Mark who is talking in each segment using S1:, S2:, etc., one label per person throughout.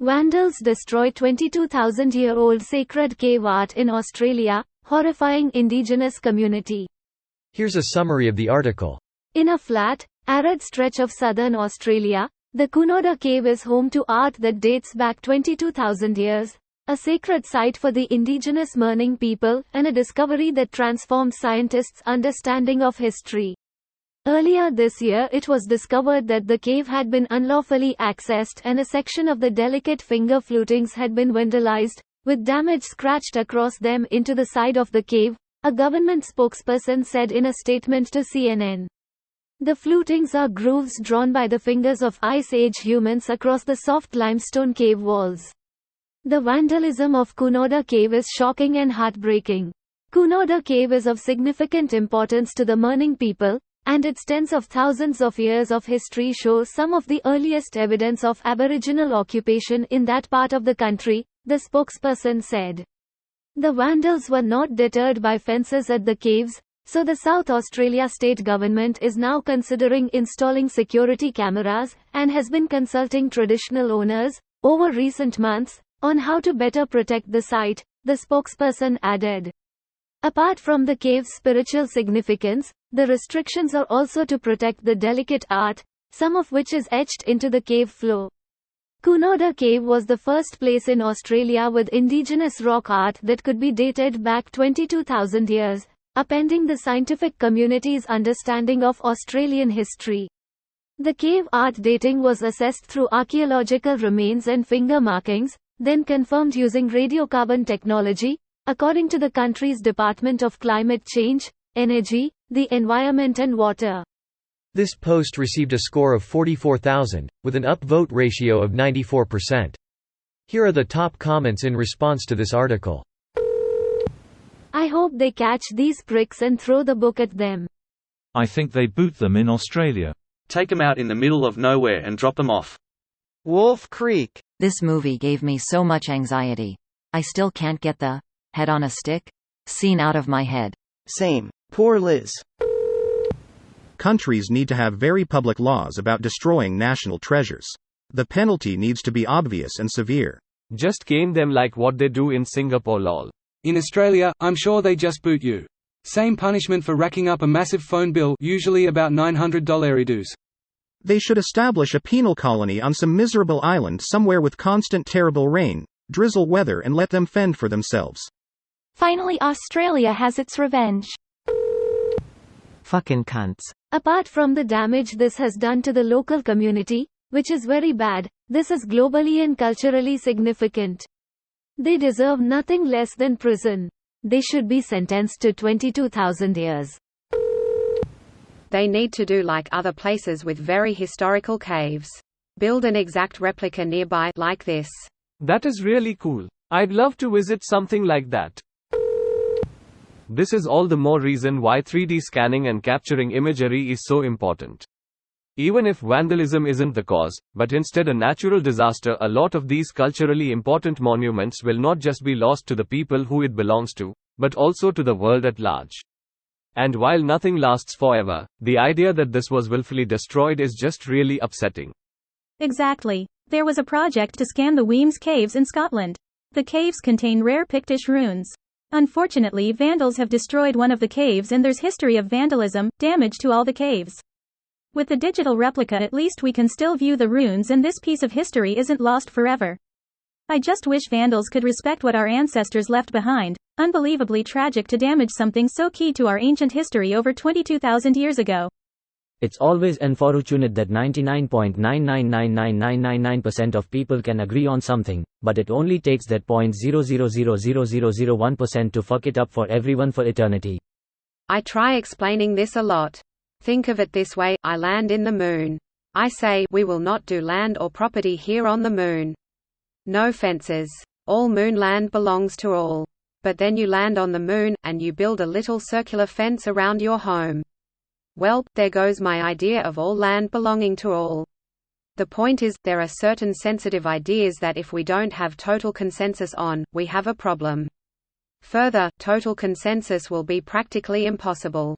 S1: Vandals destroy 22,000-year-old sacred cave art in Australia, horrifying indigenous community.
S2: Here's a summary of the article.
S1: In a flat, arid stretch of southern Australia, the Kunoda Cave is home to art that dates back 22,000 years, a sacred site for the indigenous Mirning people, and a discovery that transformed scientists' understanding of history. Earlier this year it was discovered that the cave had been unlawfully accessed and a section of the delicate finger flutings had been vandalized, with damage scratched across them into the side of the cave, a government spokesperson said in a statement to CNN. The flutings are grooves drawn by the fingers of Ice Age humans across the soft limestone cave walls. The vandalism of Kunoda Cave is shocking and heartbreaking. Kunoda Cave is of significant importance to the Mirning people, and its tens of thousands of years of history show some of the earliest evidence of Aboriginal occupation in that part of the country, the spokesperson said. The Vandals were not deterred by fences at the caves, so the South Australia state government is now considering installing security cameras, and has been consulting traditional owners, over recent months, on how to better protect the site, the spokesperson added. Apart from the cave's spiritual significance, the restrictions are also to protect the delicate art, some of which is etched into the cave floor. Kunoda Cave was the first place in Australia with indigenous rock art that could be dated back 22,000 years, upending the scientific community's understanding of Australian history. The cave art dating was assessed through archaeological remains and finger markings, then confirmed using radiocarbon technology, according to the country's Department of Climate Change, Energy, the Environment and Water.
S2: This post received a score of 44,000, with an upvote ratio of 94%. Here are the top comments in response to this article.
S1: I hope they catch these pricks and throw the book at them.
S3: I think they boot them in Australia.
S4: Take them out in the middle of nowhere and drop them off.
S5: Wolf Creek.
S6: This movie gave me so much anxiety. I still can't get the head on a stick scene out of my head.
S5: Same. Poor Liz.
S7: Countries need to have very public laws about destroying national treasures. The penalty needs to be obvious and severe.
S8: Just cane them like what they do in Singapore lol.
S9: In Australia, I'm sure they just boot you. Same punishment for racking up a massive phone bill, usually about $900
S7: They should establish a penal colony on some miserable island somewhere with constant terrible rain, drizzle weather and let them fend for themselves.
S10: Finally Australia has its revenge.
S5: Fucking cunts.
S1: Apart from the damage this has done to the local community, which is very bad, this is globally and culturally significant. They deserve nothing less than prison. They should be sentenced to 22,000 years.
S11: They need to do like other places with very historical caves. Build an exact replica nearby like this.
S8: That is really cool. I'd love to visit something like that. This is all the more reason why 3D scanning and capturing imagery is so important. Even if vandalism isn't the cause, but instead a natural disaster, a lot of these culturally important monuments will not just be lost to the people who it belongs to, but also to the world at large. And while nothing lasts forever, the idea that this was willfully destroyed is just really upsetting.
S10: Exactly. There was a project to scan the Weems Caves in Scotland. The caves contain rare Pictish runes. Unfortunately, vandals have destroyed one of the caves and there's history of vandalism, damage to all the caves. With the digital replica at least we can still view the runes and this piece of history isn't lost forever. I just wish vandals could respect what our ancestors left behind. Unbelievably tragic to damage something so key to our ancient history over 22,000 years ago.
S12: It's always unfortunate that 99.9999999% of people can agree on something, but it only takes that 0.0000001% to fuck it up for everyone for eternity.
S11: I try explaining this a lot. Think of it this way, I land in the moon. I say, we will not do land or property here on the moon. No fences. All moon land belongs to all. But then you land on the moon, and you build a little circular fence around your home. Well, there goes my idea of all land belonging to all. The point is, there are certain sensitive ideas that if we don't have total consensus on, we have a problem. Further, total consensus will be practically impossible.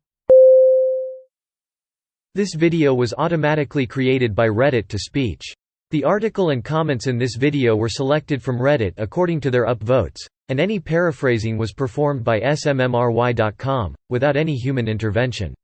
S2: This video was automatically created by Reddit to speech. The article and comments in this video were selected from Reddit according to their upvotes, and any paraphrasing was performed by smmry.com, without any human intervention.